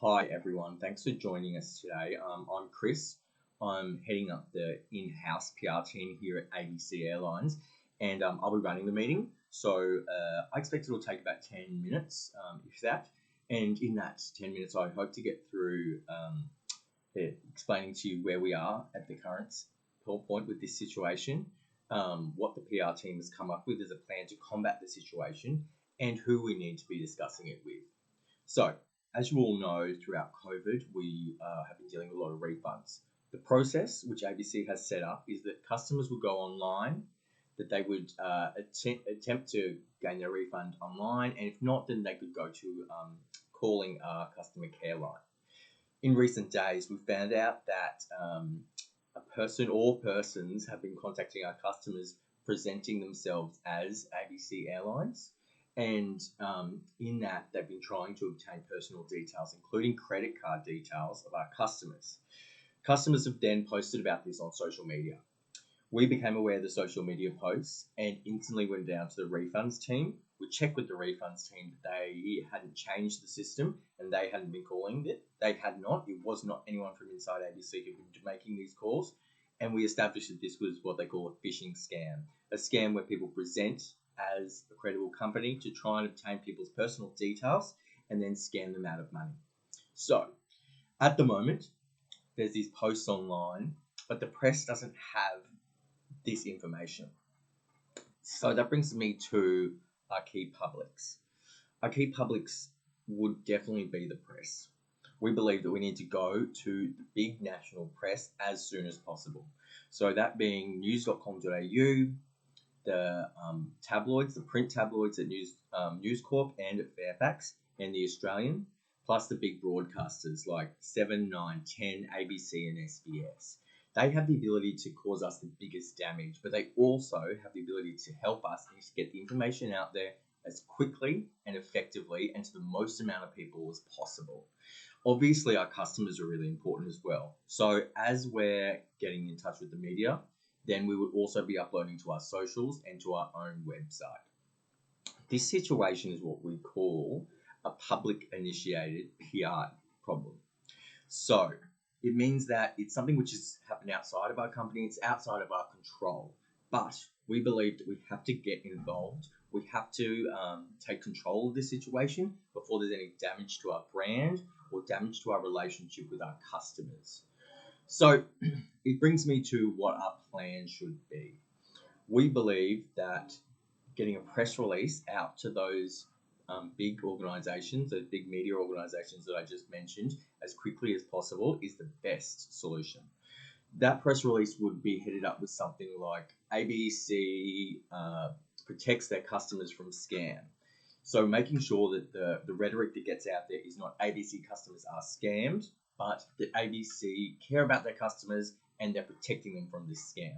Hi everyone, thanks for joining us today. I'm Chris. I'm heading up the in-house PR team here at ABC Airlines, and I'll be running the meeting. So I expect it'll take about 10 minutes, if that. And in that 10 minutes, I hope to get through explaining to you where we are at the current point with this situation, what the PR team has come up with as a plan to combat the situation, and who we need to be discussing it with. So, as you all know, throughout COVID, we have been dealing with a lot of refunds. The process which ABC has set up is that customers would go online, that they would attempt to gain their refund online, and if not, then they could go to calling our customer care line. In recent days, we found out that a person or persons have been contacting our customers presenting themselves as ABC Airlines. And in that, they've been trying to obtain personal details, including credit card details of our customers. Customers have then posted about this on social media. We became aware of the social media posts and instantly went down to the refunds team. We checked with the refunds team that they hadn't changed the system and they hadn't been calling it. They had not. It was not anyone from inside ABC who was making these calls. And we established that this was what they call a phishing scam, a scam where people present as a credible company to try and obtain people's personal details and then scam them out of money. So at the moment, there's these posts online, but the press doesn't have this information. So that brings me to our key publics. Our key publics would definitely be the press. We believe that we need to go to the big national press as soon as possible. So that being news.com.au, the tabloids, the print tabloids at News Corp and at Fairfax, and the Australian, plus the big broadcasters like 7, 9, 10, ABC and SBS. They have the ability to cause us the biggest damage, but they also have the ability to help us and to get the information out there as quickly and effectively and to the most amount of people as possible. Obviously, our customers are really important as well. So as we're getting in touch with the media, then we would also be uploading to our socials and to our own website. This situation is what we call a public initiated PR problem. So it means that it's something which is happening outside of our company, it's outside of our control. But we believe that we have to get involved. We have to take control of this situation before there's any damage to our brand or damage to our relationship with our customers. So it brings me to what our plan should be. We believe that getting a press release out to those big organisations, those big media organisations that I just mentioned, as quickly as possible is the best solution. That press release would be headed up with something like ABC protects their customers from scam. So making sure that the rhetoric that gets out there is not ABC customers are scammed, but that ABC care about their customers and they're protecting them from this scam.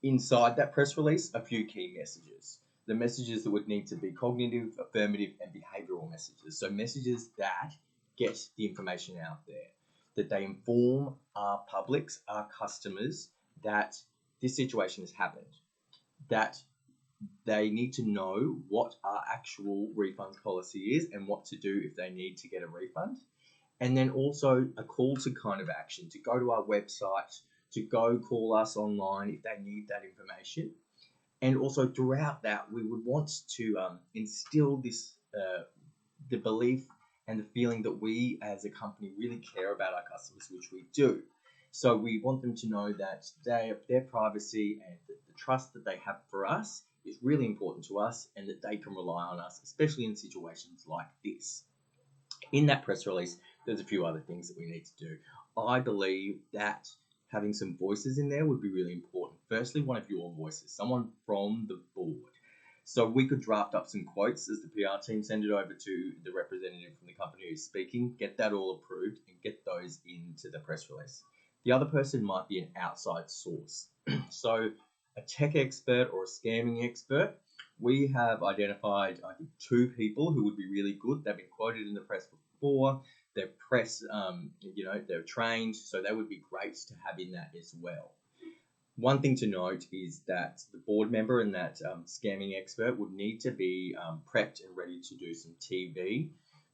Inside that press release, a few key messages. The messages that would need to be cognitive, affirmative, and behavioural messages. So messages that get the information out there, that they inform our publics, our customers, that this situation has happened, that they need to know what our actual refunds policy is and what to do if they need to get a refund. And then also a call to kind of action, to go to our website, to go call us online if they need that information. And also throughout that, we would want to instill this, the belief and the feeling that we as a company really care about our customers, which we do. So we want them to know that their privacy and the trust that they have for us is really important to us and that they can rely on us, especially in situations like this. In that press release, there's a few other things that we need to do. I believe that having some voices in there would be really important. Firstly, one of your voices, someone from the board. So we could draft up some quotes as the PR team, send it over to the representative from the company who's speaking, get that all approved and get those into the press release. The other person might be an outside source. So a tech expert or a scamming expert. We have identified, I think, 2 people who would be really good. They've been quoted in the press before. They're press, they're trained, so they would be great to have in that as well. One thing to note is that the board member and that scamming expert would need to be prepped and ready to do some TV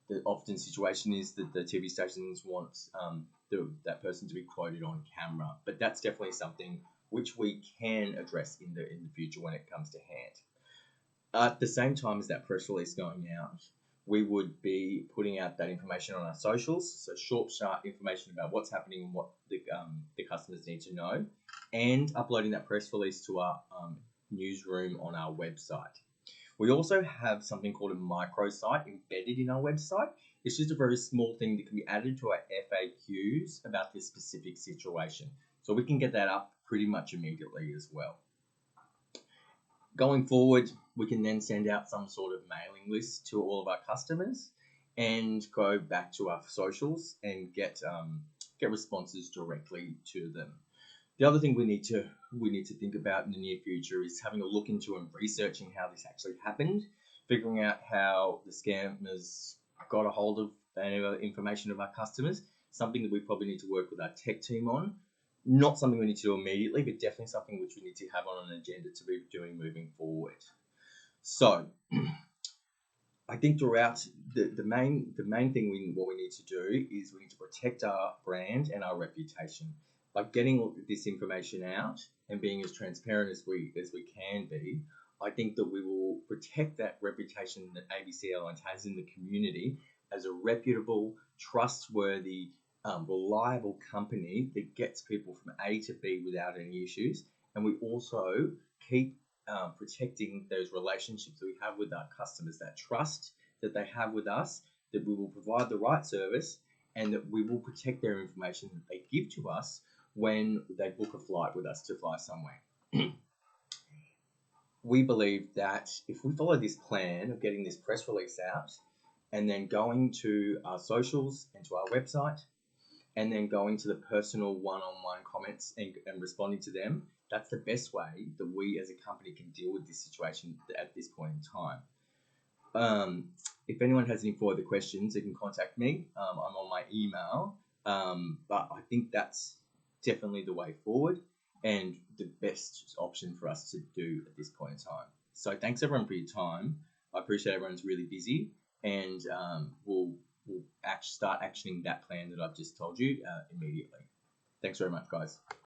the often situation is that the TV stations want that person to be quoted on camera, but that's definitely something which we can address in the future when it comes to hand. At the same time as that press release going out, we would be putting out that information on our socials, so short, sharp information about what's happening and what the customers need to know, and uploading that press release to our newsroom on our website. We also have something called a microsite embedded in our website. It's just a very small thing that can be added to our FAQs about this specific situation. So we can get that up pretty much immediately as well. Going forward, we can then send out some sort of mailing list to all of our customers and go back to our socials and get responses directly to them. The other thing we need to think about in the near future is having a look into and researching how this actually happened, figuring out how the scammers got a hold of the information of our customers, something that we probably need to work with our tech team on. Not something we need to do immediately, but definitely something which we need to have on an agenda to be doing moving forward. So I think throughout the main thing what we need to do is we need to protect our brand and our reputation. By getting this information out and being as transparent as we can be, I think that we will protect that reputation that ABC Airlines has in the community as a reputable, trustworthy, reliable company that gets people from A to B without any issues. And we also keep protecting those relationships that we have with our customers, that trust that they have with us, that we will provide the right service and that we will protect their information that they give to us when they book a flight with us to fly somewhere. We believe that if we follow this plan of getting this press release out and then going to our socials and to our website and then going to the personal one-on-one comments and responding to them, that's the best way that we as a company can deal with this situation at this point in time. If anyone has any further questions, they can contact me. I'm on my email, but I think that's definitely the way forward and the best option for us to do at this point in time. So thanks everyone for your time. I appreciate everyone's really busy, and we'll start actioning that plan that I've just told you immediately. Thanks very much, guys.